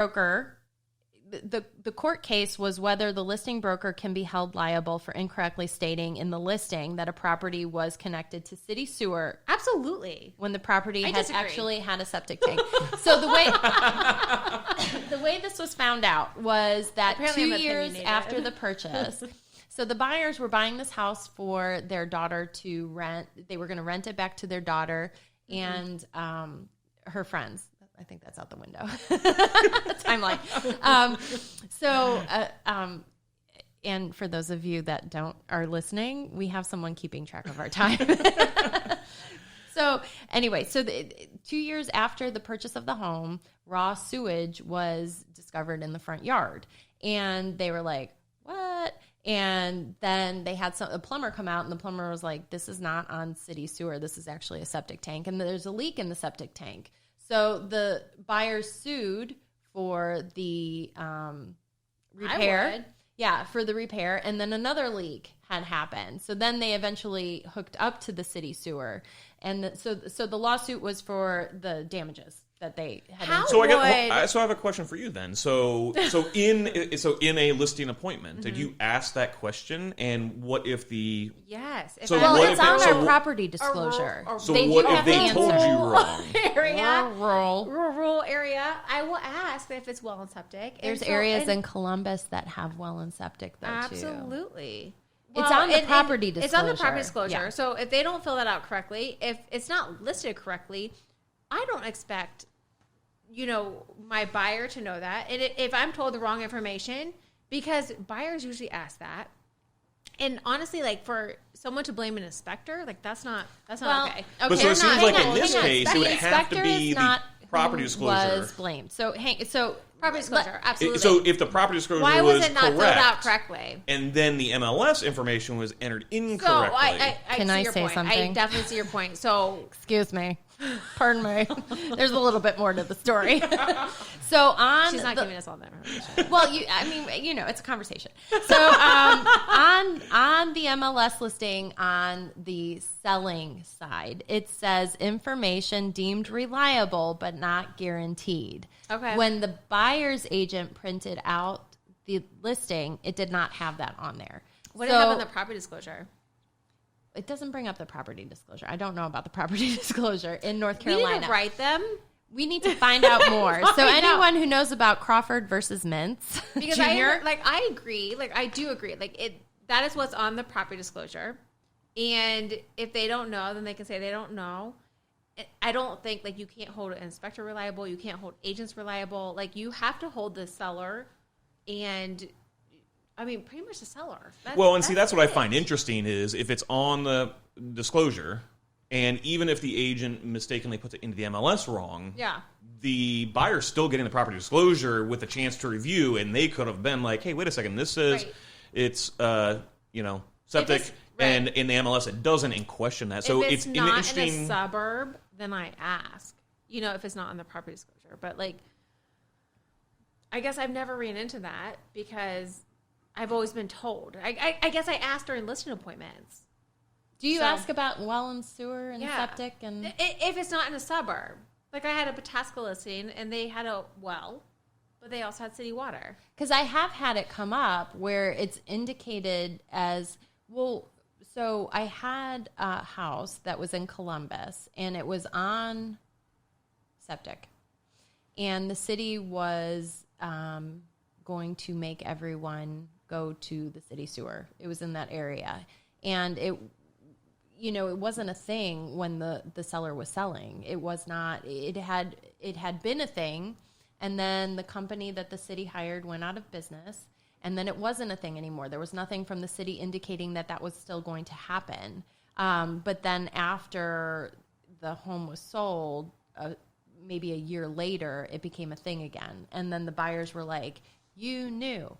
broker, the court case was whether the listing broker can be held liable for incorrectly stating in the listing that a property was connected to city sewer. Absolutely. When the property actually had a septic tank. So the way this was found out was that Apparently 2 years after the purchase, so the buyers were buying this house for their daughter to rent. They were going to rent it back to their daughter and her friends. I think that's out the window. Timeline. And for those of you that are listening, we have someone keeping track of our time. So anyway, 2 years after the purchase of the home, raw sewage was discovered in the front yard. And they were like, what? And then they had a plumber come out, and the plumber was like, this is not on city sewer. This is actually a septic tank. And there's a leak in the septic tank. So the buyers sued for the repair. Yeah, for the repair. And then another leak had happened. So then they eventually hooked up to the city sewer. And so the lawsuit was for the damages that they had. So I have a question for you then. So in a listing appointment, did you ask that question? And what if the yes? It's on our property disclosure. So what if they told you wrong? Rural area. I will ask if it's well and septic. There's areas in Columbus that have well and septic though too. Absolutely. Well, it's on the property disclosure. It's on the property disclosure. Yeah. So if they don't fill that out correctly, if it's not listed correctly, I don't expect my buyer to know that. And if I'm told the wrong information, because buyers usually ask that. And honestly, like for someone to blame an inspector, like that's not okay. But so it seems like in this case, it would have to be the property disclosure. Was blamed. So property disclosure, absolutely. So if the property disclosure why was it not correct, filled out correctly? And then the MLS information was entered incorrectly. So Can I say point. something? I definitely see your point. So excuse me. Pardon me. There's a little bit more to the story. She's not giving us all that information. Well, it's a conversation. So on the MLS listing on the selling side, it says information deemed reliable but not guaranteed. Okay. When the buyer's agent printed out the listing, it did not have that on there. What did it have on the property disclosure? It doesn't bring up the property disclosure. I don't know about the property disclosure in North Carolina. We need to write them. We need to find out more. So anyone who knows about Crawford versus Mintz, because I agree. Like I do agree. Like that is what's on the property disclosure. And if they don't know, then they can say they don't know. I don't think you can't hold an inspector reliable. You can't hold agents reliable. Like you have to hold the seller and pretty much the seller. That's what I find interesting is if it's on the disclosure, and even if the agent mistakenly puts it into the MLS wrong, the buyer's still getting the property disclosure with a chance to review, and they could have been like, hey, wait a second, this says it's septic, and in the MLS it doesn't, and question that. So if it's not interesting in a suburb, then I ask, if it's not on the property disclosure. But I guess I've never ran into that because I've always been told. I guess I asked during listing appointments. Do you ask about well and sewer and septic? And if it's not in a suburb. Like I had a Pataska listing and they had a well, but they also had city water. Because I have had it come up where it's indicated as, well, so I had a house that was in Columbus and it was on septic. And the city was going to make everyone go to the city sewer. It was in that area. And it wasn't a thing when the seller was selling. It was not, it had been a thing. And then the company that the city hired went out of business. And then it wasn't a thing anymore. There was nothing from the city indicating that was still going to happen. But then after the home was sold, maybe a year later, it became a thing again. And then the buyers were like, you knew.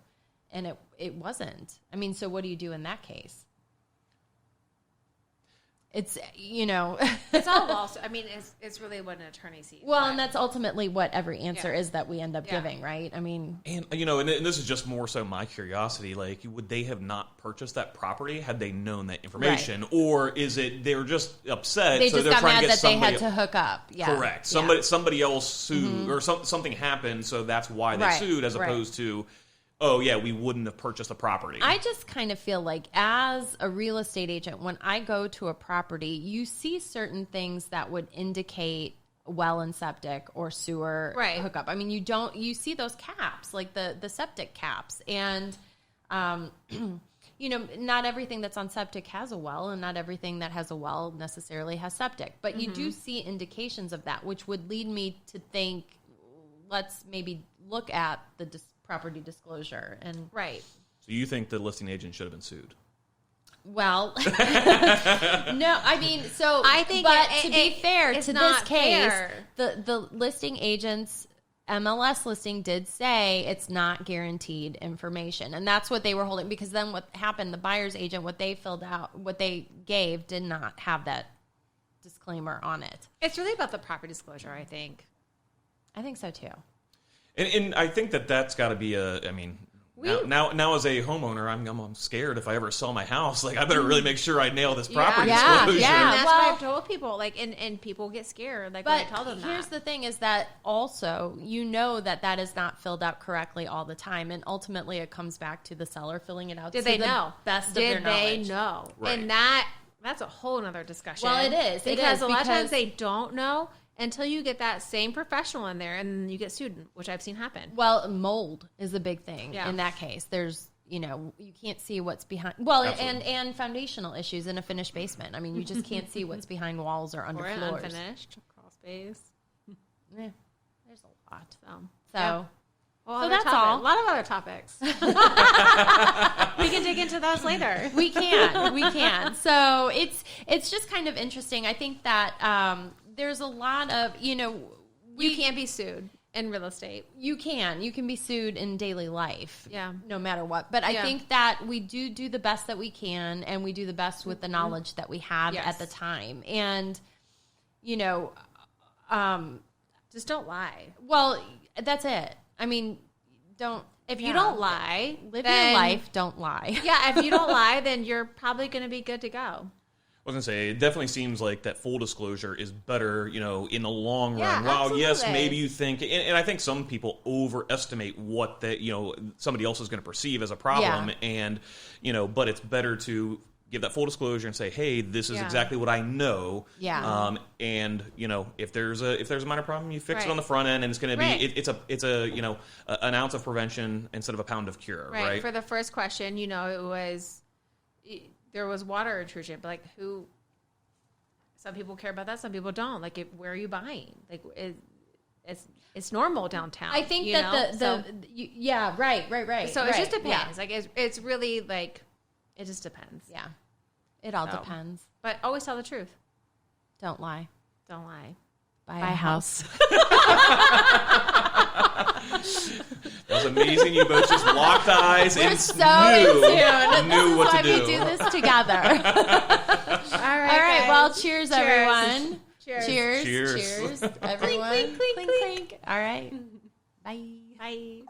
And it wasn't. So what do you do in that case? it's, It's all lawsuit. I mean, it's really what an attorney sees. Well, and that's ultimately what every answer is that we end up giving, right? I mean, and and this is just more so my curiosity. Like, would they have not purchased that property had they known that information, or is it they're just upset? They so just they're got trying mad to get that they somebody had to hook up. Yeah, correct. Somebody else sued, or something happened, so that's why they sued, as opposed to, oh, yeah, we wouldn't have purchased the property. I just kind of feel like as a real estate agent, when I go to a property, you see certain things that would indicate well and septic or sewer hookup. I mean, you see those caps, like the septic caps. And, not everything that's on septic has a well, and not everything that has a well necessarily has septic. But you do see indications of that, which would lead me to think, let's maybe look at the property disclosure. And So you think the listing agent should have been sued? Well, no, I mean, so I think, but to be fair to this case, fair. the listing agent's MLS listing did say it's not guaranteed information, and that's what they were holding. Because then what happened? The buyer's agent, what they filled out, what they gave, did not have that disclaimer on it. It's really about the property disclosure, I think. I think so too. And I think that's got to be now as a homeowner, I'm scared if I ever sell my house. Like, I better really make sure I nail this property disclosure. Yeah, and that's what I've told people. Like, and people get scared. Like, when I tell them that. Here's the thing: is that also that is not filled out correctly all the time, and ultimately it comes back to the seller filling it out. Did they know? Best of their knowledge. Did they know? Right. And that's a whole other discussion. Well, it is because a lot of times they don't know until you get that same professional in there, and you get sued, which I've seen happen. Well, mold is a big thing in that case. There's, you can't see what's behind. Well, and foundational issues in a finished basement. I mean, you just can't see what's behind walls or under floors. Unfinished crawl space. Yeah, there's a lot. So so that's all. A lot of other topics. We can dig into those later. We can. So it's just kind of interesting. I think that there's a lot of, you can't be sued in real estate. You can be sued in daily life. Yeah. No matter what. But I think that we do the best that we can, and we do the best with the knowledge that we have at the time. And, just don't lie. Well, that's it. I mean, if you don't lie, live your life, don't lie. Yeah, if you don't lie, then you're probably going to be good to go. I was going to say, it definitely seems like that full disclosure is better, in the long run. While, absolutely. Yes, maybe you think, and I think some people overestimate what somebody else is going to perceive as a problem, and, but it's better to give that full disclosure and say, hey, this is exactly what I know. Yeah. And, if there's a minor problem, you fix it on the front end, and it's going to be, it's an ounce of prevention instead of a pound of cure, right? For the first question, it was... There was water intrusion, but some people care about that, some people don't. Like, where are you buying? Like, it's normal downtown. I think that right. So it just depends. Yeah. Like, it's really like, it just depends. Yeah, it all depends. But always tell the truth. Don't lie. Don't lie. Buy a house. That was amazing. You both just locked eyes and knew what to do. We do this together. All right. Well, cheers, everyone. Cheers, everyone. Clink, clink, clink, clink. All right. Bye. Bye.